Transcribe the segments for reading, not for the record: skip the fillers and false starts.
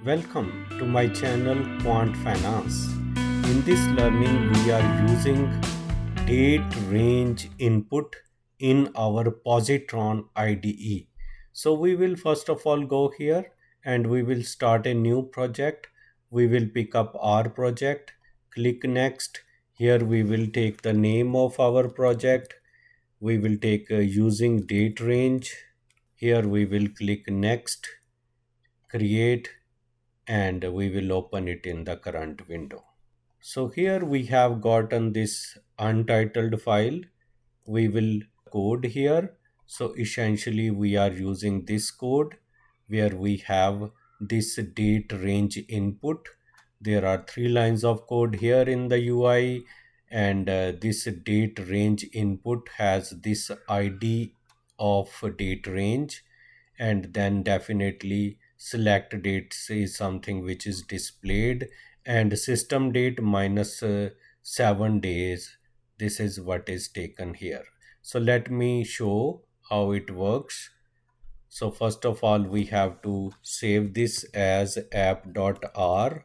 Welcome to my channel Quant Finance. In this learning, we are using date range input in our Positron IDE. So we will first of all go here and we will start a new project. We will pick up our project, click next. Here we will take the name of our project. We will take using date range. Here we will click next, create, and we will open it in the current window. So here we have gotten this untitled file. We will code here. So essentially we are using this code where we have this date range input. There are 3 lines of code here in the UI, and this date range input has this ID of date range, and then definitely select dates is something which is displayed, and system date minus 7 days, this is what is taken here. So let me show how it works. So first of all we have to save this as app.r,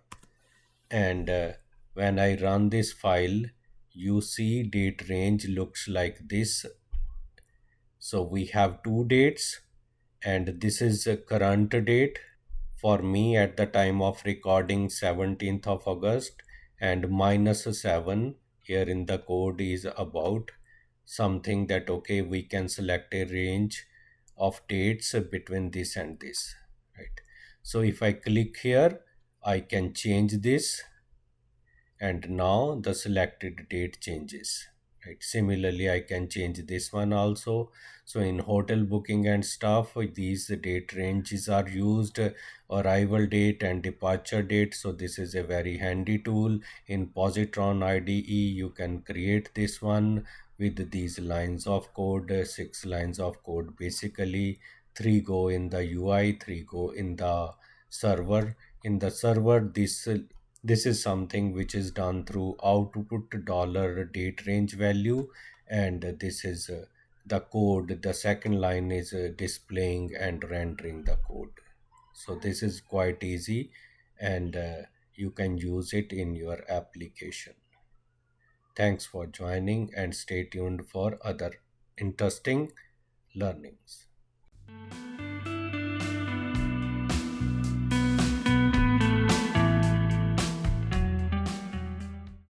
and when I run this file, you see date range looks like this. So we have two dates, and this is a current date for me at the time of recording, 17th of August, and minus 7 here in the code is about something that okay, we can select a range of dates between this and this, right? So if I click here, I can change this, and now the selected date changes, right? Similarly I can change this one also. So in hotel booking and stuff, these date ranges are used, arrival date and departure date. So this is a very handy tool. In Positron IDE you can create this one with these lines of code, 6 lines of code basically. 3 go in the UI, 3 go in the server. In the server, this is something which is done through output dollar date range value, and this is the code. The second line is displaying and rendering the code. So this is quite easy, and you can use it in your application. Thanks for joining, and stay tuned for other interesting learnings.